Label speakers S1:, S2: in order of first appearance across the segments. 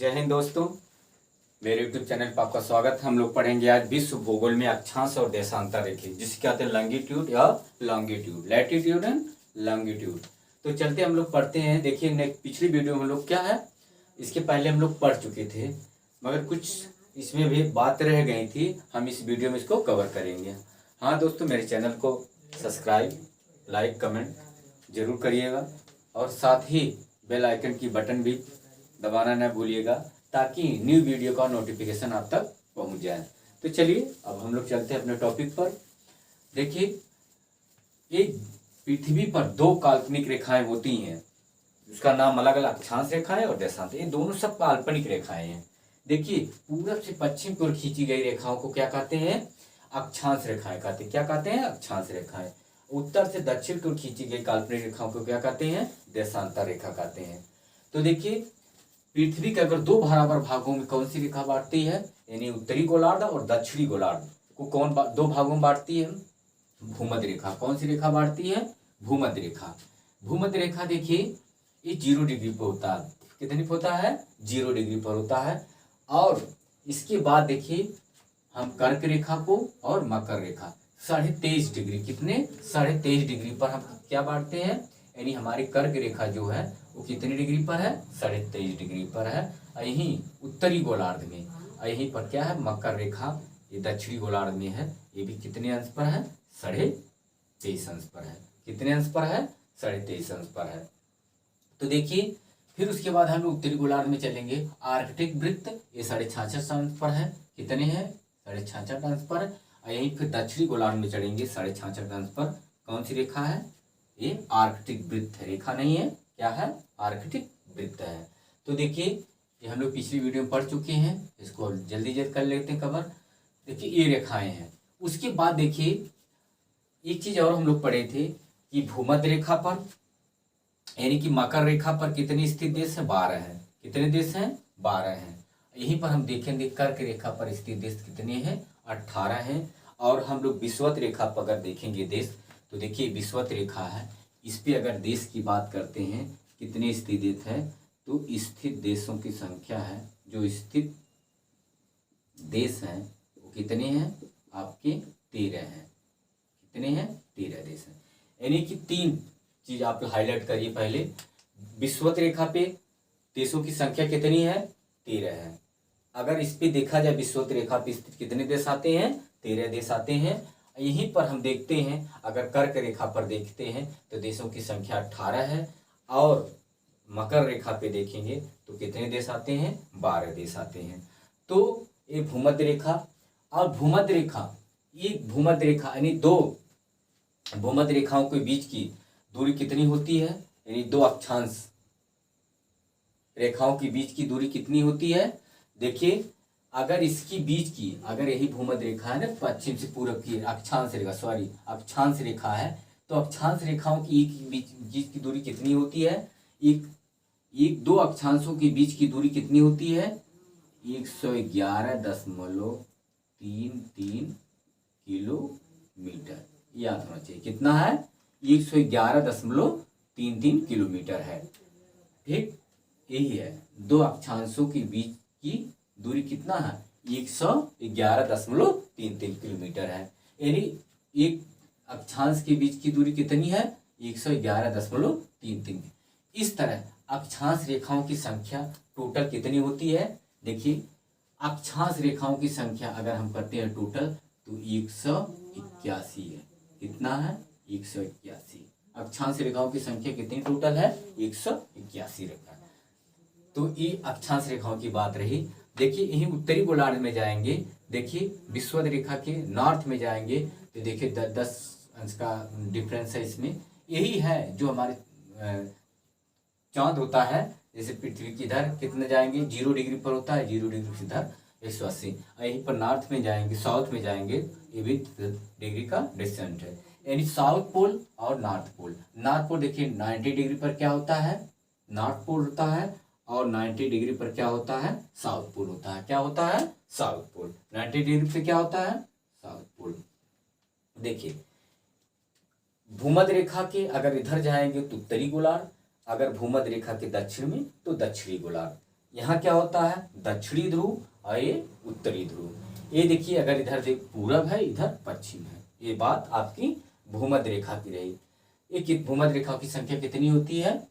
S1: जय हिंद दोस्तों, मेरे यूट्यूब चैनल पर आपका स्वागत है। हम लोग पढ़ेंगे आज विश्व भूगोल में अक्षांश और देशांतर रेखे, जिसे कहते हैं लॉन्गिट्यूड या लॉन्गिट्यूड, लैटिट्यूड एंड लॉन्गिट्यूड। तो चलते हम लोग पढ़ते हैं। देखिए पिछली वीडियो में हम लोग क्या है, इसके पहले हम लोग पढ़ चुके थे, मगर कुछ इसमें भी बात रह गई थी। हम इस वीडियो में इसको कवर करेंगे। हाँ दोस्तों, मेरे चैनल को सब्सक्राइब, लाइक, कमेंट जरूर करिएगा और साथ ही बेल आइकन की बटन भी दबाना न भूलिएगा, ताकि न्यू वीडियो का नोटिफिकेशन आप तक पहुंच जाए। तो चलिए अब हम लोग चलते हैं अपने टॉपिक पर। देखिए, एक पृथ्वी पर दो काल्पनिक रेखाएं होती हैं, उसका नाम अलग अलग अक्षांश रेखाएं और देशांतर। ये दोनों सब काल्पनिक रेखाएं हैं। देखिए, पूरब से पश्चिम की ओर खींची गई रेखाओं को क्या कहते हैं? अक्षांश रेखाएं कहते हैं। क्या कहते हैं? अक्षांश रेखाएं। उत्तर से दक्षिण की ओर खींची गई काल्पनिक रेखाओं को क्या कहते हैं? देशांतर रेखा कहते हैं। तो देखिए, पृथ्वी के अगर दो बराबर भागों में कौन सी रेखा बांटती है, यानी उत्तरी गोलार्ध और दक्षिणी गोलार्ध को कौन दो भागों में बांटती है? भूमध्य रेखा। कौन सी रेखा बांटती है? भूमध्य रेखा। भूमध्य रेखा देखिए, ये 0 डिग्री पर होता है। कितनी पर होता है? 0 डिग्री पर होता है। और इसके बाद देखिए, हम कर्क रेखा को और मकर रेखा 23.5 डिग्री, कितने? 23.5 डिग्री पर हम क्या बांटते हैं, यानी हमारी कर्क रेखा जो है वो कितनी डिग्री पर है? 23.5 डिग्री पर है। यहीं उत्तरी गोलार्ध में, यहीं पर क्या है? मकर रेखा, ये दक्षिणी गोलार्ध में है। ये भी कितने अंश पर है? 23.5 अंश पर है। कितने अंश पर है? 23.5 अंश पर है। तो देखिए, फिर उसके बाद हम उत्तरी गोलार्ध में चलेंगे। आर्कटिक वृत्त ये 66.5 अंश पर है। कितने हैं? 66.5 अंश पर। यहीं फिर दक्षिणी गोलार्ध में चढ़ेंगे 66.5 अंश पर। कौन सी रेखा है? ये आर्कटिक वृत्त है, रेखा नहीं है। क्या है? आर्कटिक वृत्त है। तो देखिए, ये हम लोग पिछली वीडियो में पढ़ चुके हैं, इसको जल्दी कर लेते हैं कवर। देखिए, ये रेखाएं हैं। उसके बाद देखिए, एक चीज और हम लोग पढ़े थे कि भूमध्य रेखा पर, यानी कि मकर रेखा पर कितने स्थित देश है? 12 है। कितने देश हैं? 12 हैं। यहीं पर हम देखेंगे कर्क रेखा पर स्थित देश कितने हैं? 18 हैं। और हम लोग विषुवत रेखा पर अगर देखेंगे देश, तो देखिए विषुवत रेखा है, इस पे अगर देश की बात करते हैं कितने स्थित देश है, तो स्थित देशों की संख्या है, जो स्थित देश हैं वो कितने हैं? आपके 13 हैं। कितने हैं? 13 देश हैं। यानी कि 3 चीज आप हाईलाइट करिए पहले। विषुवत रेखा पे देशों की संख्या कितनी है? 13 है। अगर इस पे देखा जाए, विषुवत रेखा पे स्थित कितने देश आते हैं? 13 देश आते हैं। यहीं पर हम देखते हैं, अगर कर्क रेखा पर देखते हैं तो देशों की संख्या 18 है। और मकर रेखा पे देखेंगे तो कितने देश आते हैं? 12 देश आते हैं। तो ये भूमध्य रेखा और भूमध्य रेखा, एक भूमध्य रेखा यानी दो भूमध्य रेखाओं के बीच की दूरी कितनी होती है? यानी दो अक्षांश रेखाओं के बीच की दूरी कितनी होती है? देखिए, अगर इसकी बीच की, अगर यही भूमध्य रेखा है ना, पश्चिम से पूरब की अक्षांश रेखा, अक्षांश रेखा है, तो अक्षांश रेखाओं की बीच की दूरी कितनी होती है? दो अक्षांशों के बीच की दूरी कितनी होती है? 111.33 किलोमीटर। याद होना चाहिए, कितना है? 111.33 किलोमीटर है। ठीक, यही है। दो अक्षांशों के बीच की दूरी कितना है? 111.33 किलोमीटर है। यानी एक अक्षांश के बीच की दूरी कितनी है? 111.33। इस तरह अक्षांश रेखाओं की संख्या टोटल कितनी होती है? देखिए, अक्षांश रेखाओं की संख्या अगर हम करते हैं टोटल, तो 181 है। कितना है? 181। अक्षांश रेखाओं की संख्या कितनी टोटल है? 181 रेखा। तो ये अक्षांश रेखाओं की बात रही। देखिए, यही उत्तरी गोलार्ध में जाएंगे, देखिए विषुवत रेखा के नॉर्थ में जाएंगे तो देखिए 10 अंश का डिफरेंस है इसमें। यही है जो हमारे चांद होता है, जैसे पृथ्वी की इधर कितने जाएंगे? 0 डिग्री पर होता है, 0 डिग्री से इधर 180। यहीं पर नॉर्थ में जाएंगे, साउथ में जाएंगे, ये भी 10 डिग्री का डिस्टेंस है। यानी साउथ पोल और नॉर्थ पोल। नॉर्थ पोल देखिए 90 डिग्री पर क्या होता है? नॉर्थ पोल होता है। और 90 डिग्री पर क्या होता है? साउथ पोल होता है। क्या होता है? साउथ पोल। 90 डिग्री पे क्या होता है? South pole. देखिए, भूमध्य रेखा के अगर इधर जाएंगे तो उत्तरी गोलार्ध, अगर भूमध्य रेखा के दक्षिण में तो दक्षिणी गोलार्ध। यहाँ क्या होता है, दक्षिणी ध्रुव और ये उत्तरी ध्रुव। ये देखिए अगर इधर देख पूरब है, इधर पश्चिम है। ये बात आपकी भूमध्य रेखा की रही। एक भूमध्य रेखा की संख्या कितनी होती है,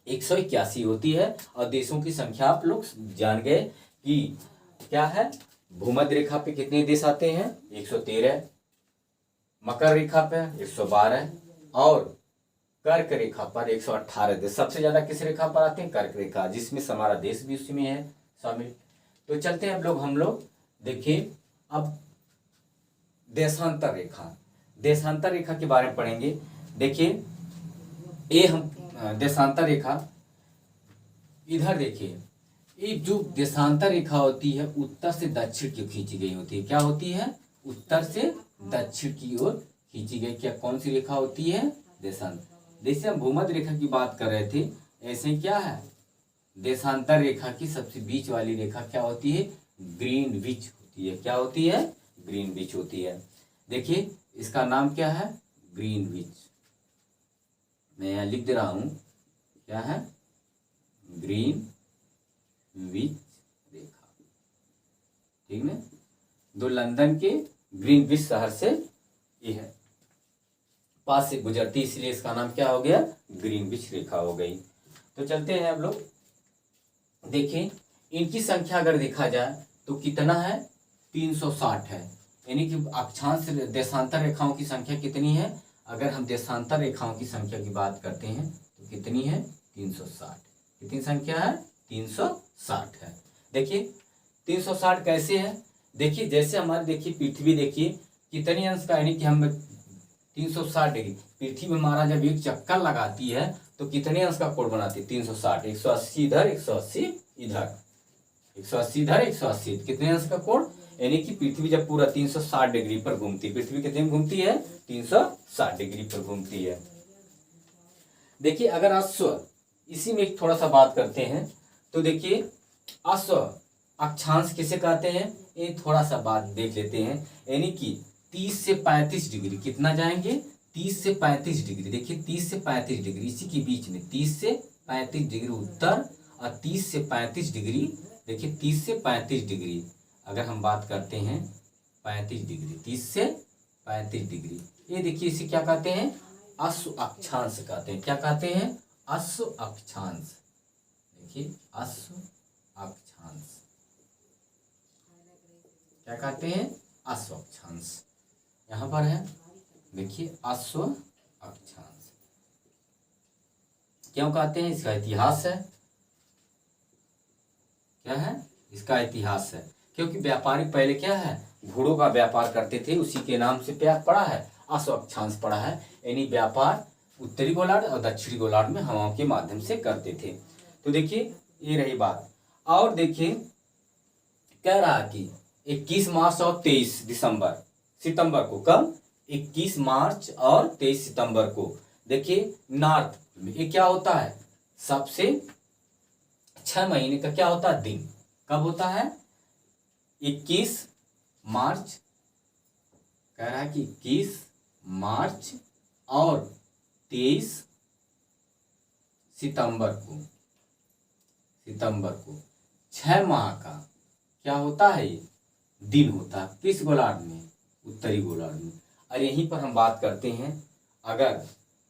S1: 181 होती है। और देशों की संख्या आप लोग जान गए कि क्या है, भूमध्य रेखा पे कितने देश आते हैं, 113, मकर रेखा पे 112 और कर्क रेखा पर 118 देश। सबसे ज्यादा किस रेखा पर आते हैं, कर्क रेखा, जिसमें हमारा देश भी उसी में है शामिल। तो चलते हैं हम लोग देखिए अब देशांतर रेखा, देशांतर रेखा के बारे में पढ़ेंगे। देखिए ये हम देशांतर रेखा, इधर देखिए ये जो देशांतर रेखा होती है उत्तर से दक्षिण की खींची गई होती है। क्या होती है, उत्तर से दक्षिण की ओर खींची गई। क्या कौन सी रेखा होती है, देशांतर। जैसे हम भूमध्य रेखा की बात कर रहे थे, ऐसे क्या है, देशांतर रेखा की सबसे बीच वाली रेखा क्या होती है, ग्रीनविच होती है। क्या होती है, ग्रीनविच होती है। देखिए इसका नाम क्या है, ग्रीनविच। मैं यहाँ लिख दे रहा हूं, क्या है, ग्रीनविच रेखा, ठीक है। जो लंदन के ग्रीनविच शहर से ये है, पास से गुजरती, इसलिए इसका नाम क्या हो गया, ग्रीनविच रेखा हो गई। तो चलते हैं अब लोग, देखिए इनकी संख्या अगर देखा जाए तो कितना है, 360 है। यानी कि अक्षांश देशांतर रेखाओं की संख्या कितनी है, अगर हम देशांतर रेखाओं की संख्या की बात करते हैं तो कितनी है, 360। कितनी संख्या है, 360 है। देखिए 360 कैसे है, देखिए जैसे हमारे देखिए पृथ्वी, देखिए कितने अंश का, यानी कि हम 360 डिग्री पृथ्वी में हमारा जब एक चक्कर लगाती है तो कितने अंश का कोण बनाती है, 360। 180 इधर, 180 इधर, 180 इधर, 180, कितने अंश का कोण, यानी कि पृथ्वी जब पूरा 360 डिग्री पर घूमती है, पृथ्वी कितने में घूमती है, 360 डिग्री पर घूमती है। देखिए अगर अश्व, इसी में थोड़ा सा बात करते हैं, तो देखिए अश्व अक्षांश किसे कहते हैं, ये थोड़ा सा बात देख लेते हैं। यानी कि 30 से 35 डिग्री, कितना जाएंगे, 30 से 35 डिग्री। देखिए 30 से 35 डिग्री, इसी के बीच में 30 से 35 डिग्री उत्तर और 30 से 35 डिग्री, देखिए 30 से 35 डिग्री अगर हम बात करते हैं, 35 डिग्री, 30 से 35 डिग्री, ये देखिए इसे क्या कहते हैं, अश्व अक्षांश कहते हैं। क्या कहते हैं, अश्व अक्षांश। देखिए अश्व अक्षांश क्या कहते हैं, अश्व अक्षांश, यहां पर है। देखिए अश्व अक्षांश क्यों कहते हैं, इसका इतिहास है, क्या है, इसका इतिहास है। क्योंकि व्यापारी पहले क्या है, घोड़ों का व्यापार करते थे, उसी के नाम से क्या पड़ा है, अश्व अक्षांश पड़ा है। यानी व्यापार उत्तरी गोलार्ध और दक्षिणी गोलार्ध में हवाओं के माध्यम से करते थे। तो देखिए ये रही बात। और देखिए कह रहा कि 21 मार्च और 23 सितंबर को, कब, 21 मार्च और 23 सितंबर को, देखिए नॉर्थ में ये क्या होता है, सबसे 6 महीने का क्या होता है दिन, कब होता है, 21 मार्च, कह रहा है कि 21 मार्च और 23 सितंबर को 6 माह का क्या होता है, ये दिन होता है। किस गोलार्ध में, उत्तरी गोलार्ध में। और यहीं पर हम बात करते हैं अगर,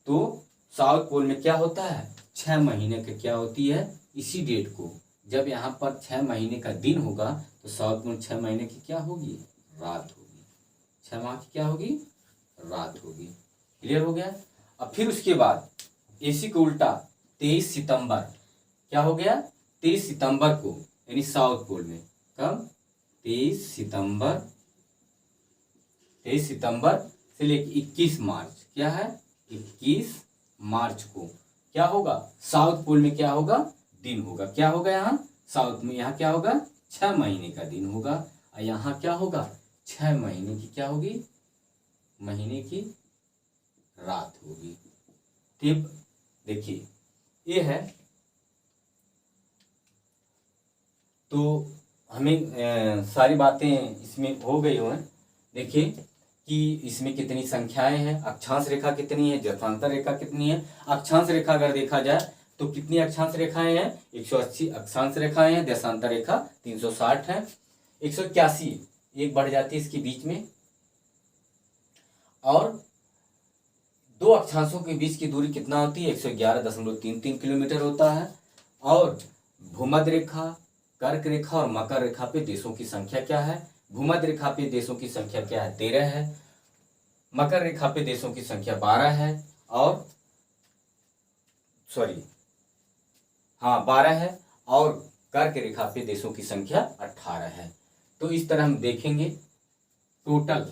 S1: तो साउथ पोल में क्या होता है, 6 महीने का क्या होती है, इसी डेट को जब यहाँ पर 6 महीने का दिन होगा तो साउथ पोल 6 महीने की क्या होगी, रात होगी। 6 माह की क्या होगी, रात होगी। क्लियर हो गया। अब फिर उसके बाद इसी को उल्टा 23 सितंबर क्या हो गया, 23 सितंबर को, यानी साउथ पोल में कब, 23 सितंबर से लेकर 21 मार्च, क्या है, 21 मार्च को क्या होगा, साउथ पोल में क्या होगा, दिन होगा। क्या होगा यहाँ साउथ में, यहाँ क्या होगा, 6 महीने का दिन होगा। और यहाँ क्या होगा, 6 महीने की क्या होगी, महीने की रात होगी। ठीक, देखिए ये है। तो हमें सारी बातें इसमें हो गई हो हैं। देखिए कि इसमें कितनी संख्याएं हैं, अक्षांश रेखा कितनी है, देशांतर रेखा कितनी है। अक्षांश रेखा अगर देखा जाए तो कितनी अक्षांश रेखाएं हैं? 180 अक्षांश रेखाएं हैं, देशांतर रेखा 360 है। 181 एक बढ़ जाती है इसके बीच में, और दो अक्षांशों के बीच की दूरी कितना होती है? 111.33 किलोमीटर होता है। और भूमध्य रेखा, कर्क रेखा और मकर रेखा पे देशों की संख्या क्या है? भूमध्य रेखा पे देशों की संख्या क्या है? 13 है। मकर रेखा पे देशों की संख्या 12 है, और 12 है, और कर्क रेखा पे देशों की संख्या 18 है। तो इस तरह हम देखेंगे टोटल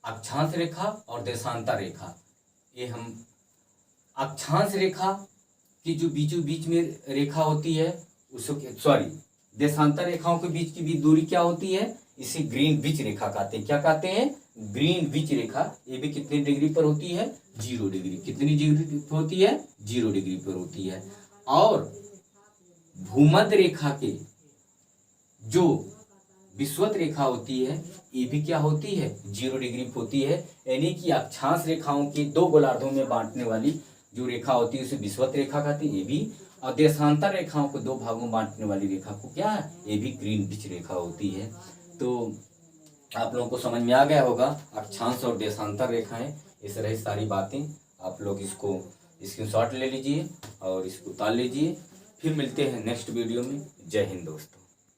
S1: अक्षांश रेखा और देशांतर रेखा। ये हम अक्षांश रेखा की जो बीचों बीच में रेखा होती है उसको देशांतर रेखाओं के बीच की भी दूरी क्या होती है? इसे ग्रीनविच रेखा कहते हैं। क्या कहते हैं? ग्रीनविच रेखा। ये भी कितने डिग्री पर होती है? 0 डिग्री। कितनी डिग्री पर होती है? 0 डिग्री पर होती है। और भूमध्य रेखा के जो विषुवत रेखा होती है ये भी क्या होती है? 0 डिग्री पर होती है। यानी कि अक्षांश रेखाओं के दो गोलार्धों में बांटने वाली जो रेखा होती है उसे विषुवत रेखा कहते हैं, ये भी। और देशांतर रेखाओं को दो भागों में बांटने वाली रेखा को क्या है? ये भी ग्रीनविच रेखा होती है। तो आप लोगों को समझ में आ गया होगा अक्षांश और देशांतर रेखाएं। इस तरह सारी बातें आप लोग इसको स्क्रीनशॉट ले लीजिए और इसको उतार लीजिए। फिर मिलते हैं नेक्स्ट वीडियो में। जय हिंद दोस्तों।